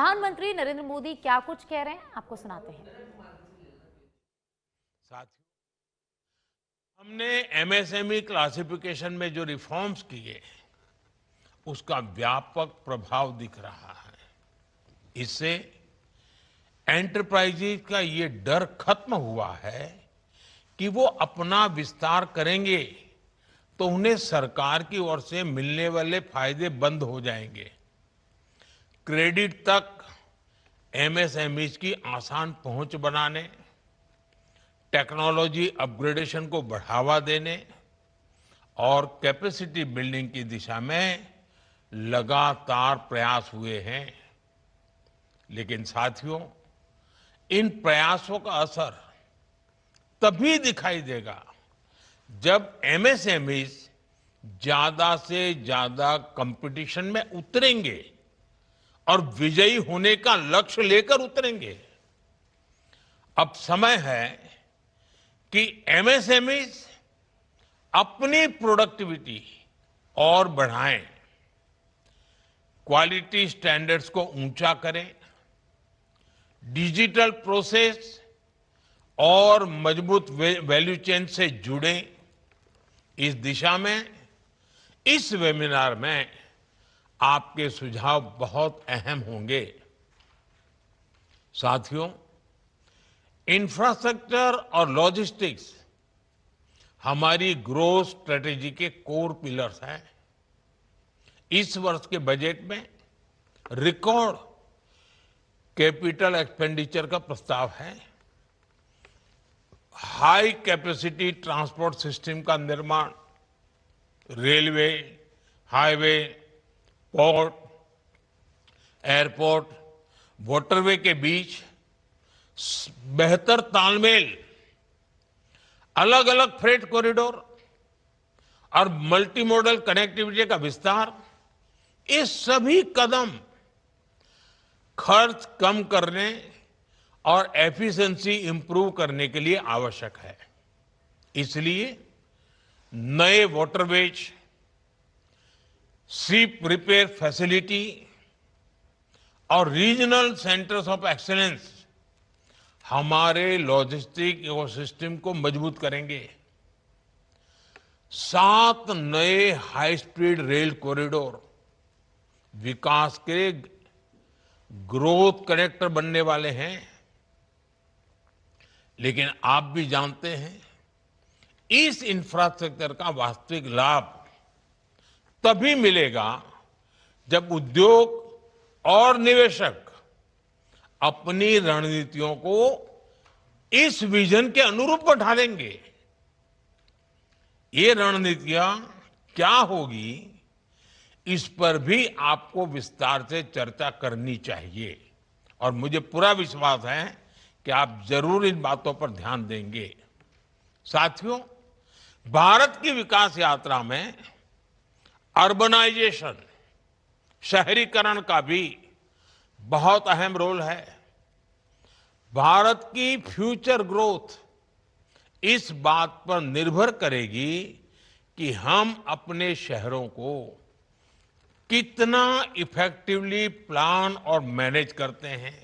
प्रधानमंत्री नरेंद्र मोदी क्या कुछ कह रहे हैं, आपको सुनाते हैं। साथियों, हमने एमएसएमई क्लासिफिकेशन में जो रिफॉर्म्स किए उसका व्यापक प्रभाव दिख रहा है। इससे एंटरप्राइजेज का ये डर खत्म हुआ है कि वो अपना विस्तार करेंगे तो उन्हें सरकार की ओर से मिलने वाले फायदे बंद हो जाएंगे। क्रेडिट तक एमएसएमईज की आसान पहुंच बनाने, टेक्नोलॉजी अपग्रेडेशन को बढ़ावा देने और कैपेसिटी बिल्डिंग की दिशा में लगातार प्रयास हुए हैं। लेकिन साथियों, इन प्रयासों का असर तभी दिखाई देगा जब एमएसएमईज ज्यादा से ज्यादा कंपटीशन में उतरेंगे और विजयी होने का लक्ष्य लेकर उतरेंगे। अब समय है कि एमएसएमईज अपनी प्रोडक्टिविटी और बढ़ाएं, क्वालिटी स्टैंडर्ड्स को ऊंचा करें, डिजिटल प्रोसेस और मजबूत वैल्यू चेन से जुड़ें। इस दिशा में इस वेबिनार में आपके सुझाव बहुत अहम होंगे। साथियों, इंफ्रास्ट्रक्चर और लॉजिस्टिक्स हमारी ग्रोथ स्ट्रेटेजी के कोर पिलर्स हैं। इस वर्ष के बजट में रिकॉर्ड कैपिटल एक्सपेंडिचर का प्रस्ताव है। हाई कैपेसिटी ट्रांसपोर्ट सिस्टम का निर्माण, railway, highway, port, airport, waterway के बीच बेहतर तालमेल, अलग अलग फ्रेट कॉरिडोर और मल्टी मॉडल कनेक्टिविटी का विस्तार, ये सभी कदम खर्च कम करने और एफिशिएंसी इंप्रूव करने के लिए आवश्यक है। इसलिए नए वाटरवेज, शिप रिपेयर फैसिलिटी और रीजनल सेंटर्स ऑफ एक्सीलेंस हमारे लॉजिस्टिक इकोसिस्टम को मजबूत करेंगे। 7 नए हाई स्पीड रेल कॉरिडोर विकास के ग्रोथ कनेक्टर बनने वाले हैं। लेकिन आप भी जानते हैं, इस इंफ्रास्ट्रक्चर का वास्तविक लाभ तभी मिलेगा जब उद्योग और निवेशक अपनी रणनीतियों को इस विजन के अनुरूप ढालेंगे। ये रणनीतियां क्या होगी, इस पर भी आपको विस्तार से चर्चा करनी चाहिए और मुझे पूरा विश्वास है कि आप जरूर इन बातों पर ध्यान देंगे। साथियों, भारत की विकास यात्रा में अर्बनाइजेशन, शहरीकरण का भी बहुत अहम रोल है। भारत की फ्यूचर ग्रोथ इस बात पर निर्भर करेगी कि हम अपने शहरों को कितना इफेक्टिवली प्लान और मैनेज करते हैं।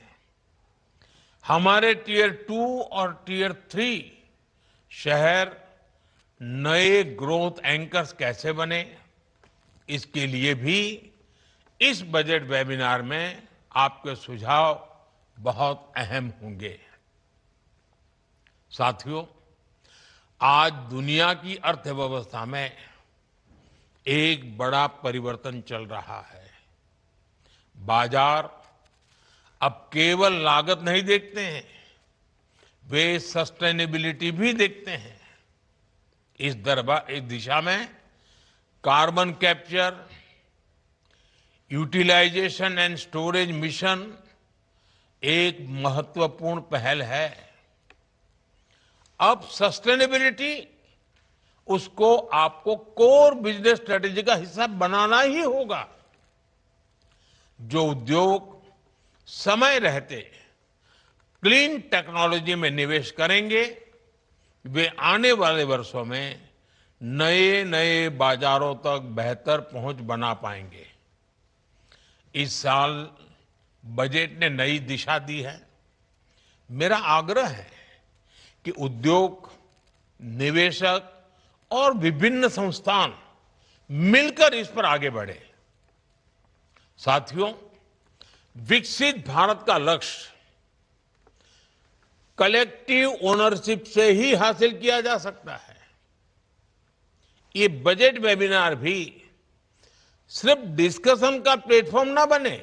हमारे टियर 2 और टियर 3 शहर नए ग्रोथ एंकर्स कैसे बने, इसके लिए भी इस बजट वेबिनार में आपके सुझाव बहुत अहम होंगे। साथियों, आज दुनिया की अर्थव्यवस्था में एक बड़ा परिवर्तन चल रहा है। बाजार अब केवल लागत नहीं देखते हैं, वे सस्टेनेबिलिटी भी देखते हैं। इस दिशा में carbon capture, utilization and storage mission एक महत्वपूर्ण पहल है। अब सस्टेनेबिलिटी, उसको आपको कोर बिजनेस स्ट्रेटेजी का हिस्सा बनाना ही होगा। जो उद्योग समय रहते क्लीन टेक्नोलॉजी में निवेश करेंगे, वे आने वाले वर्षों में नए नए बाजारों तक बेहतर पहुंच बना पाएंगे। इस साल बजट ने नई दिशा दी है। मेरा आग्रह है कि उद्योग, निवेशक और विभिन्न संस्थान मिलकर इस पर आगे बढ़े। साथियों, विकसित भारत का लक्ष्य कलेक्टिव ओनरशिप से ही हासिल किया जा सकता है। ये बजट वेबिनार भी सिर्फ डिस्कशन का प्लेटफॉर्म ना बने,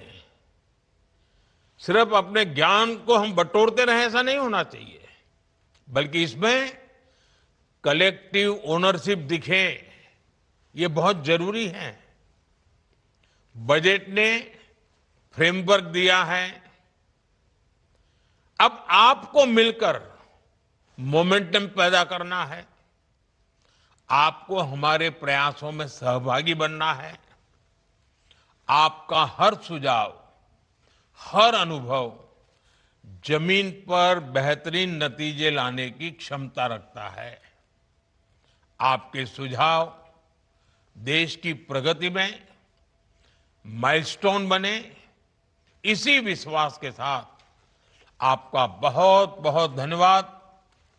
सिर्फ अपने ज्ञान को हम बटोरते रहे ऐसा नहीं होना चाहिए, बल्कि इसमें कलेक्टिव ओनरशिप दिखे, ये बहुत जरूरी है। बजट ने फ्रेमवर्क दिया है, अब आपको मिलकर मोमेंटम पैदा करना है, आपको हमारे प्रयासों में सहभागी बनना है। आपका हर सुझाव, हर अनुभव जमीन पर बेहतरीन नतीजे लाने की क्षमता रखता है। आपके सुझाव देश की प्रगति में माइलस्टोन बने, इसी विश्वास के साथ आपका बहुत बहुत धन्यवाद।